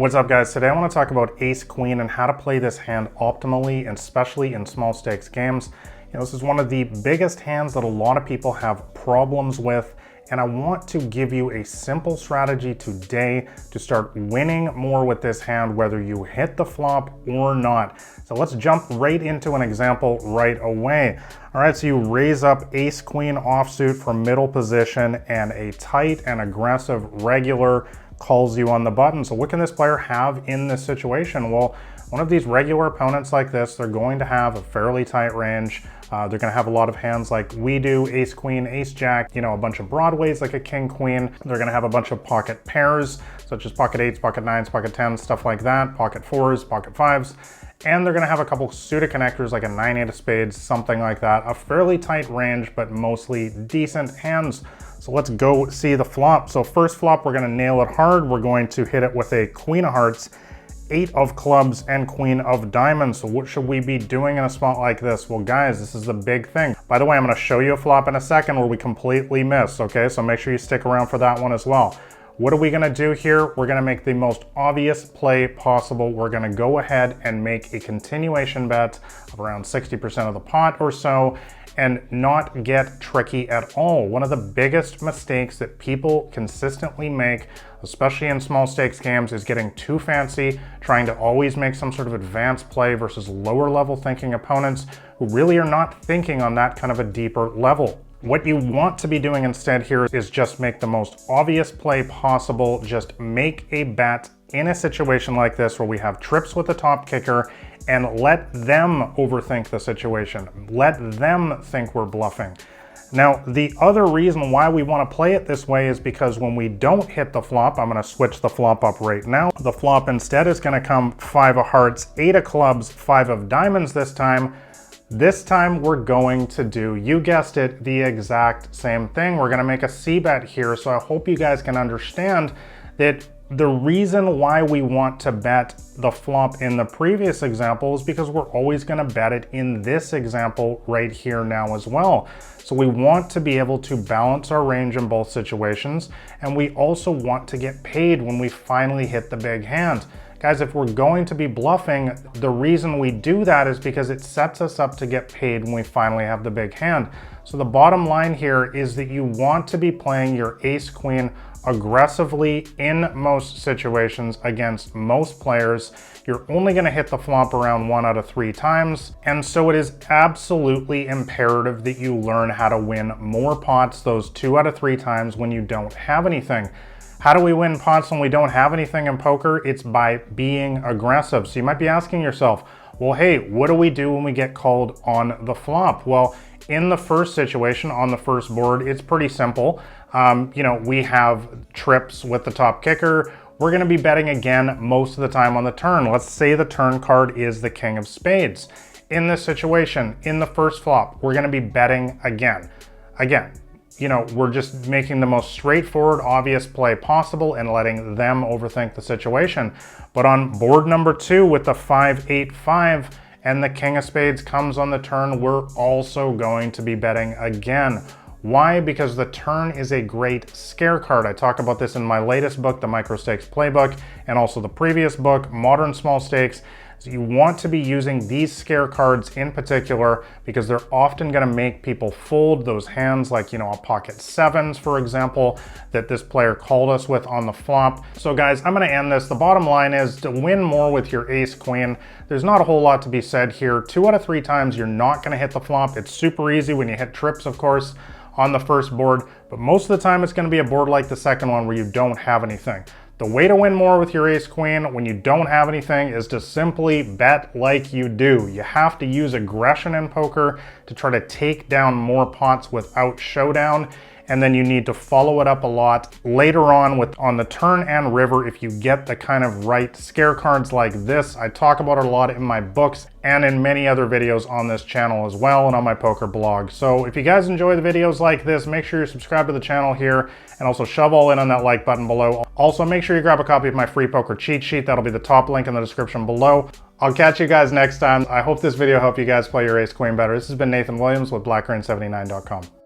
What's up, guys? Today I want to talk about ace queen and how to play this hand optimally, and especially in small stakes games. This is one of the biggest hands that a lot of people have problems with, and I want to give you a simple strategy today to start winning more with this hand, whether you hit the flop or not. So let's jump right into an example right away. All right, so you raise up ace queen offsuit from middle position, and a tight and aggressive regular calls you on the button. So what can this player have in this situation? Well, one of these regular opponents like this, they're going to have a fairly tight range. They're going to have a lot of hands like we do, ace queen, ace jack, a bunch of broadways like a king queen. They're going to have a bunch of pocket pairs such as pocket eights, pocket nines, pocket tens, stuff like that, pocket fours, pocket fives. And they're going to have a couple suited connectors like a 9-8 of spades, something like that. A fairly tight range, but mostly decent hands. So let's go see the flop. So first flop, we're going to nail it hard. We're going to hit it with a queen of hearts, 8 of clubs, and queen of diamonds. So what should we be doing in a spot like this? Well, guys, this is the big thing. By the way, I'm going to show you a flop in a second where we completely miss, okay? So make sure you stick around for that one as well. What are we going to do here? We're going to make the most obvious play possible. We're going to go ahead and make a continuation bet of around 60% of the pot or so, and not get tricky at all. One of the biggest mistakes that people consistently make, especially in small stakes games, is getting too fancy, trying to always make some sort of advanced play versus lower level thinking opponents who really are not thinking on that kind of a deeper level. What you want to be doing instead here is just make the most obvious play possible. Just make a bet in a situation like this where we have trips with the top kicker, and let them overthink the situation. Let them think we're bluffing. Now, the other reason why we want to play it this way is because when we don't hit the flop, I'm going to switch the flop up right now. The flop instead is going to come 5 of hearts, 8 of clubs, 5 of diamonds this time. This time we're going to do, you guessed it, the exact same thing. We're going to make a c-bet here. So I hope you guys can understand that the reason why we want to bet the flop in the previous example is because we're always going to bet it in this example right here now as well. So we want to be able to balance our range in both situations, and we also want to get paid when we finally hit the big hand. Guys, if we're going to be bluffing, the reason we do that is because it sets us up to get paid when we finally have the big hand. So the bottom line here is that you want to be playing your ace queen aggressively in most situations against most players. You're only going to hit the flop around 1 out of 3 times. And so it is absolutely imperative that you learn how to win more pots those 2 out of 3 times when you don't have anything. How do we win pots when we don't have anything in poker? It's by being aggressive. So you might be asking yourself, well, hey, what do we do when we get called on the flop? Well, in the first situation, on the first board, it's pretty simple. We have trips with the top kicker. We're going to be betting again most of the time on the turn. Let's say the turn card is the king of spades. In this situation, in the first flop, we're going to be betting again. We're just making the most straightforward, obvious play possible and letting them overthink the situation. But on board number 2 with the 5-8-5 and the king of spades comes on the turn, we're also going to be betting again. Why? Because the turn is a great scare card. I talk about this in my latest book, the Micro Stakes Playbook, and also the previous book, Modern Small Stakes. So you want to be using these scare cards in particular because they're often going to make people fold those hands like, a pocket 7s, for example, that this player called us with on the flop. So guys, I'm going to end this. The bottom line is to win more with your ace queen. There's not a whole lot to be said here. 2 out of 3 times you're not going to hit the flop. It's super easy when you hit trips, of course, on the first board, but most of the time it's going to be a board like the second one where you don't have anything. The way to win more with your ace queen when you don't have anything is to simply bet like you do. You have to use aggression in poker to try to take down more pots without showdown. And then you need to follow it up a lot later on the turn and river if you get the kind of right scare cards like this. I talk about it a lot in my books and in many other videos on this channel as well and on my poker blog. So if you guys enjoy the videos like this, make sure you subscribe to the channel here and also shove all in on that like button below. Also, make sure you grab a copy of my free poker cheat sheet. That'll be the top link in the description below. I'll catch you guys next time. I hope this video helped you guys play your ace queen better. This has been Nathan Williams with blackgreen79.com.